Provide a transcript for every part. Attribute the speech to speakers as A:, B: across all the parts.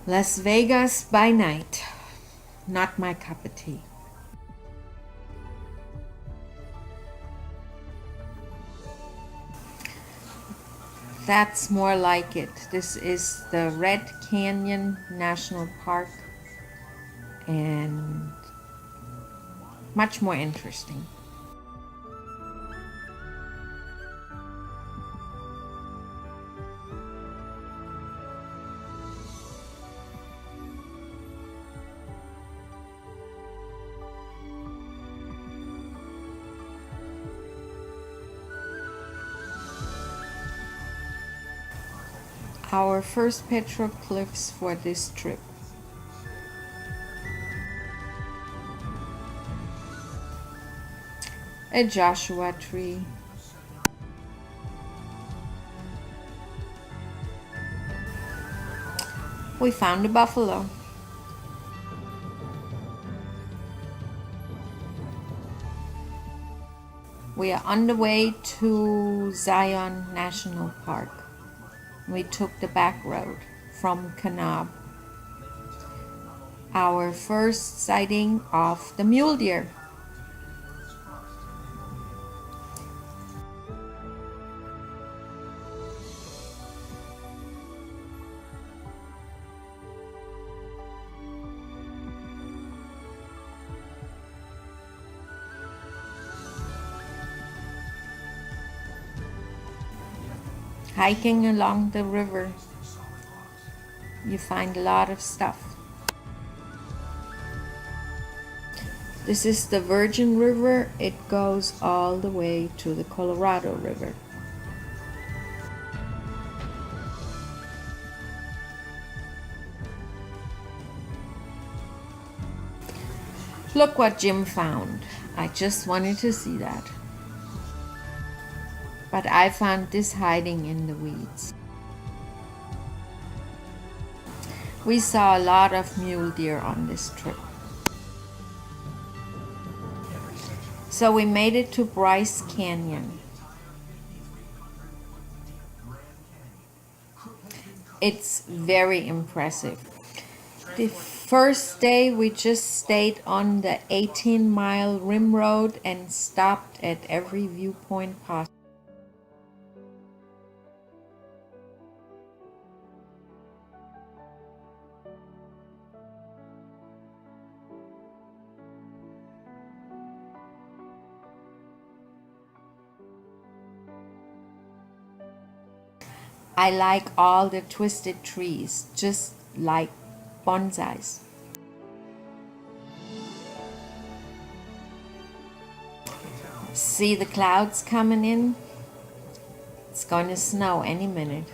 A: Las Vegas by night. Not my cup of tea. That's more like it. This is the Red Canyon National Park and much more interesting. Our first petroglyphs for this trip. A Joshua tree. We found a buffalo. We are on the way to Zion National Park. We took the back road from Kanab. Our first sighting of the mule deer. Hiking along the river, you find a lot of stuff. This is the Virgin River. It goes all the way to the Colorado River. Look what Jim found. I just wanted to see that. But I found this hiding in the weeds. We saw a lot of mule deer on this trip. So we made it to Bryce Canyon. It's very impressive. The first day we just stayed on the 18-mile rim road and stopped at every viewpoint possible. I like all the twisted trees, just like bonsais. See the clouds coming in? It's going to snow any minute.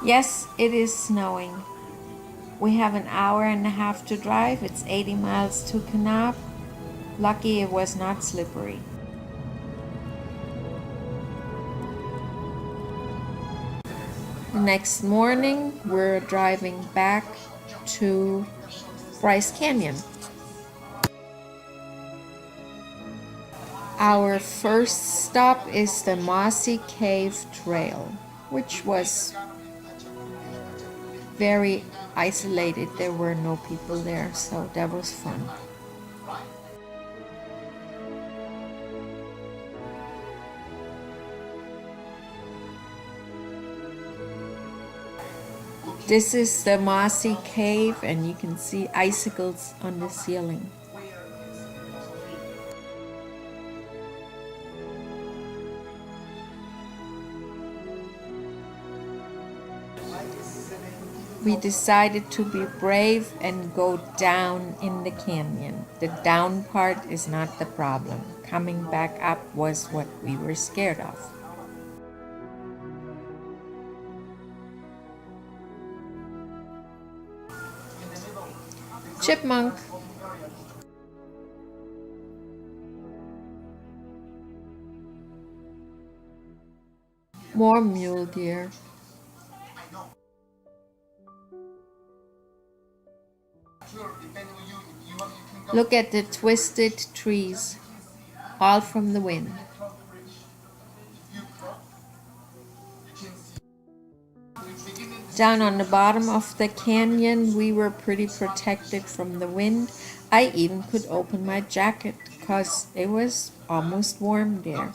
A: Yes, it is snowing. We have an hour and a half to drive. It's 80 miles to Kanab. Lucky it was not slippery. The next morning, we're driving back to Bryce Canyon. Our first stop is the Mossy Cave Trail, which was very isolated. There were no people there, so that was fun. This is the Mossy Cave, and you can see icicles on the ceiling. we decided to be brave and go down in the canyon. The down part is not the problem. Coming back up was what we were scared of. Chipmunk. More mule deer. Look at the twisted trees, all from the wind. Down on the bottom of the canyon, we were pretty protected from the wind. I even could open my jacket because it was almost warm there.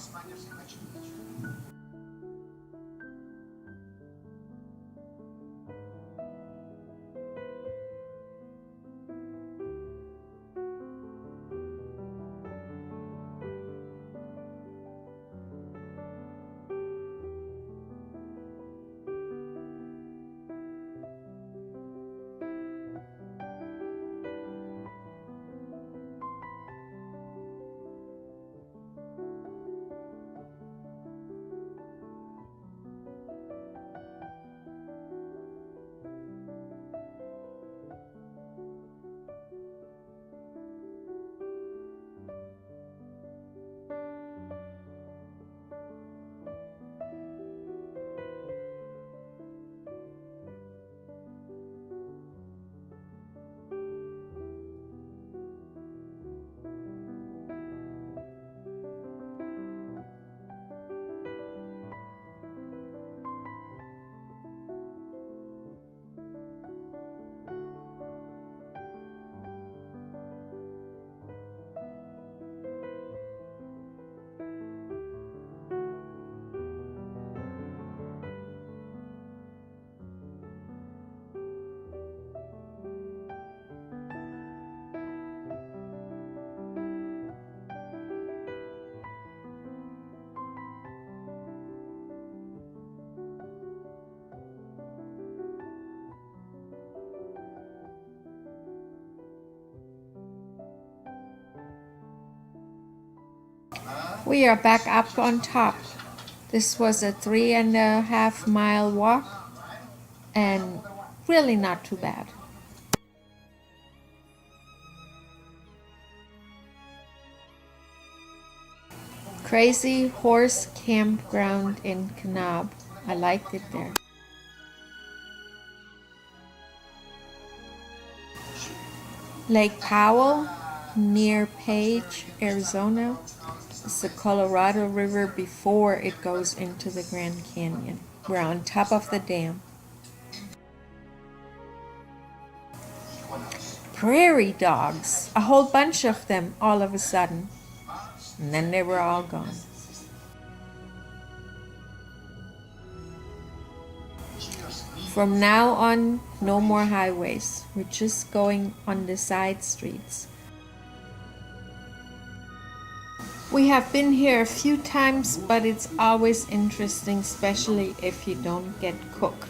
A: We are back up on top. This was a 3.5 mile walk and really not too bad. Crazy Horse Campground in Kanab. I liked it there. Lake Powell near Page, Arizona. It's the Colorado River before it goes into the Grand Canyon. We're on top of the dam. Prairie dogs, a whole bunch of them all of a sudden. And then they were all gone. From now on, no more highways. We're just going on the side streets. We have been here a few times, but it's always interesting, especially if you don't get cooked.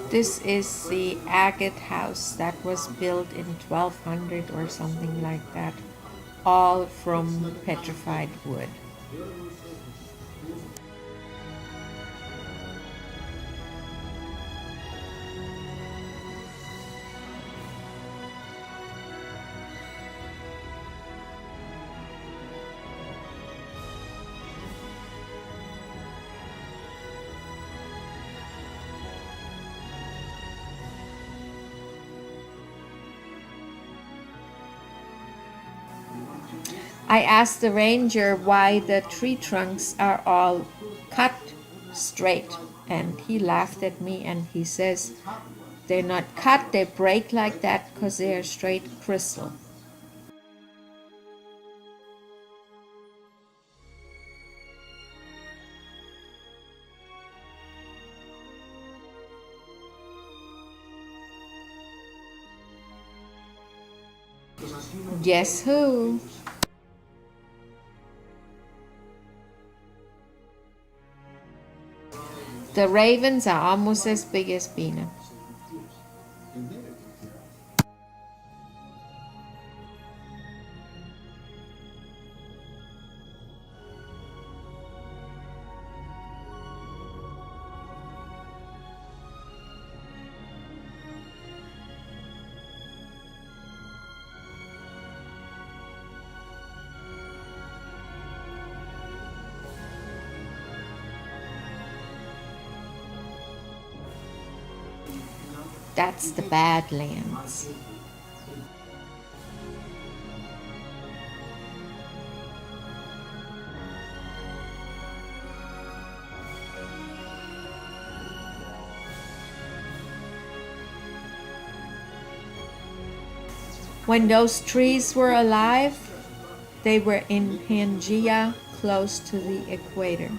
A: This is the agate house that was built in 1200 or something like that, all from petrified wood. I asked the ranger why the tree trunks are all cut straight, and he laughed at me and he says, they're not cut, they break like that because they are straight crystal. Guess who? The ravens are almost as big as Bina. That's the Badlands. When those trees were alive, they were in Pangaea, close to the equator.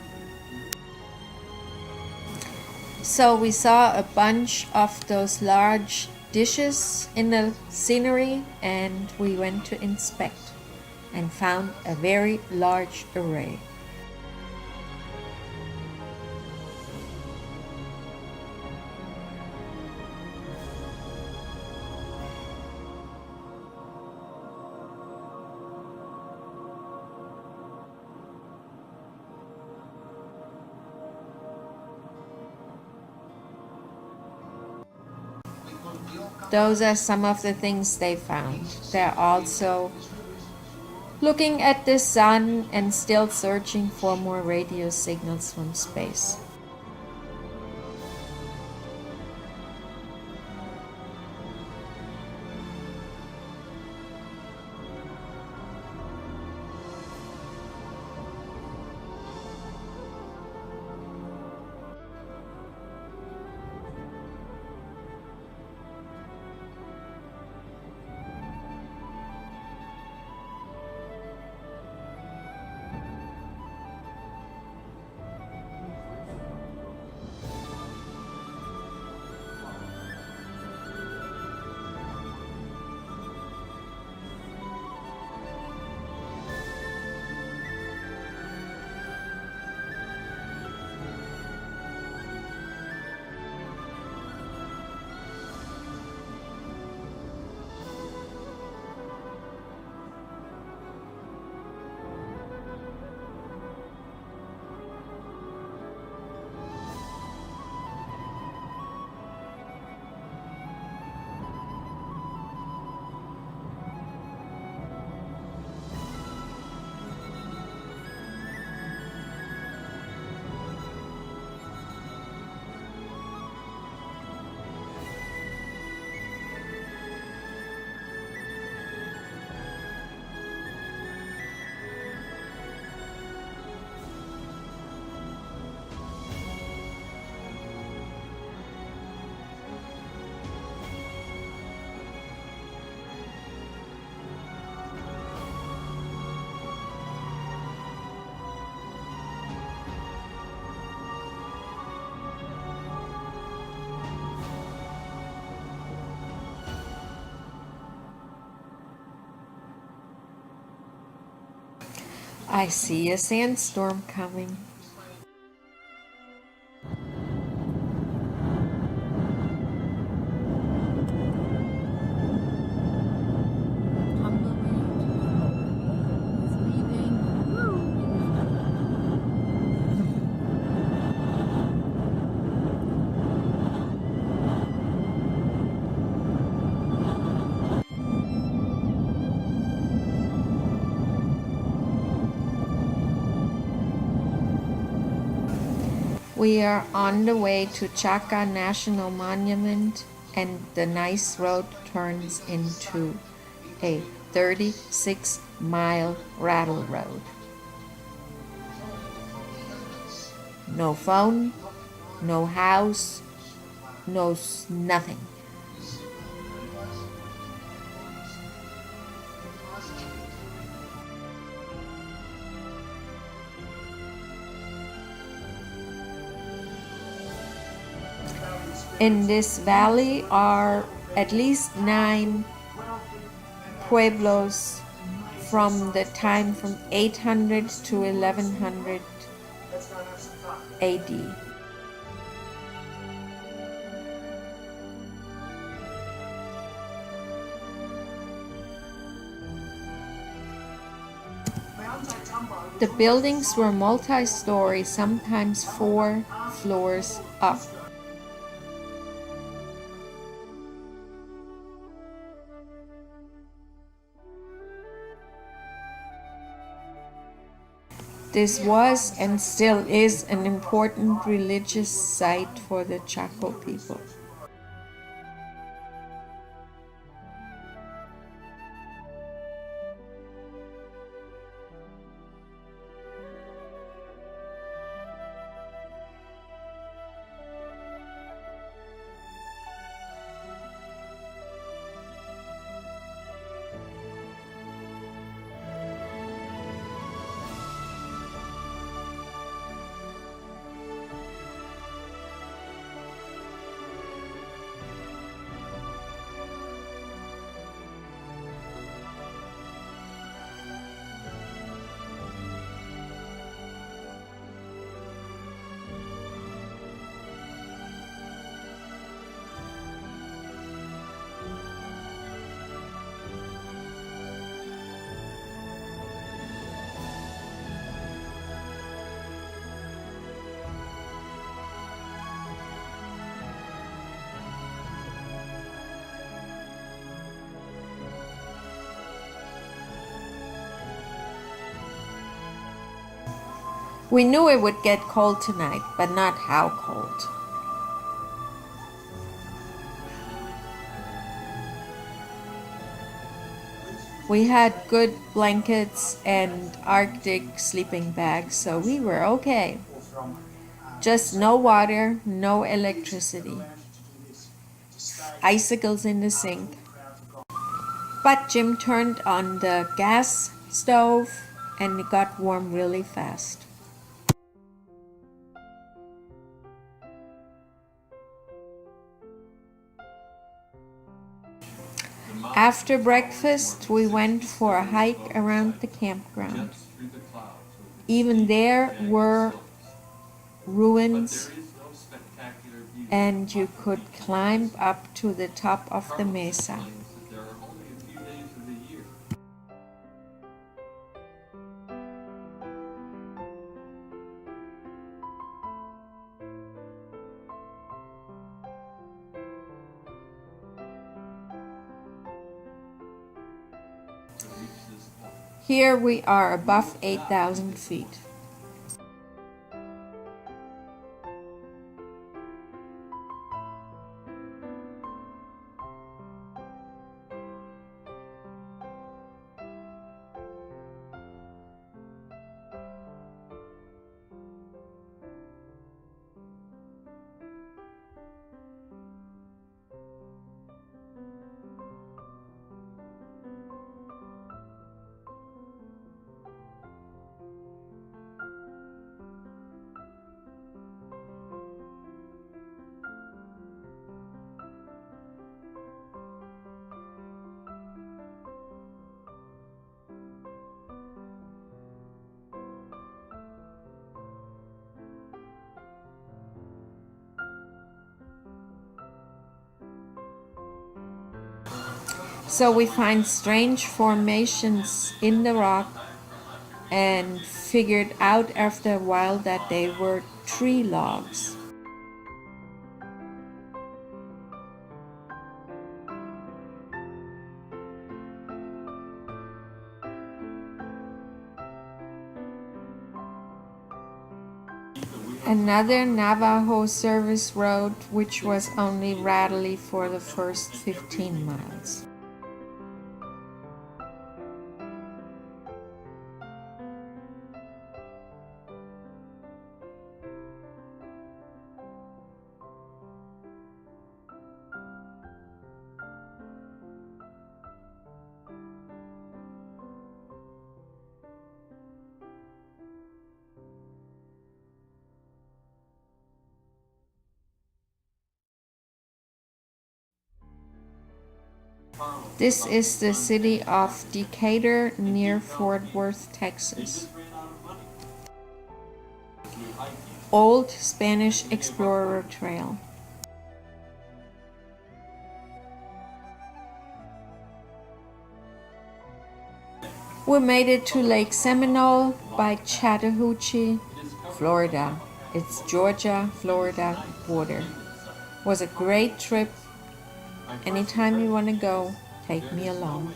A: So we saw a bunch of those large dishes in the scenery, and we went to inspect and found a very large array. Those are some of the things they found. They're also looking at the sun and still searching for more radio signals from space. I see a sandstorm coming. We are on the way to Chaka National Monument, and the nice road turns into a 36-mile rattle road. No phone, no house, nothing. In this valley are at least 9 pueblos from the time from 800 to 1100 AD. The buildings were multi-story, sometimes 4 floors up. This was and still is an important religious site for the Chaco people. We knew it would get cold tonight, but not how cold. We had good blankets and Arctic sleeping bags, so we were okay. Just no water, no electricity. Icicles in the sink. But Jim turned on the gas stove and it got warm really fast. After breakfast, we went for a hike around the campground. Even there were ruins, and you could climb up to the top of the mesa. Here we are above 8,000 feet. So we find strange formations in the rock and figured out after a while that they were tree logs. Another Navajo service road, which was only rattly for the first 15 miles. This is the city of Decatur near Fort Worth, Texas. Old Spanish Explorer Trail. We made it to Lake Seminole by Chattahoochee, Florida. It's Georgia-Florida border. Was a great trip. Anytime you want to go, take me along.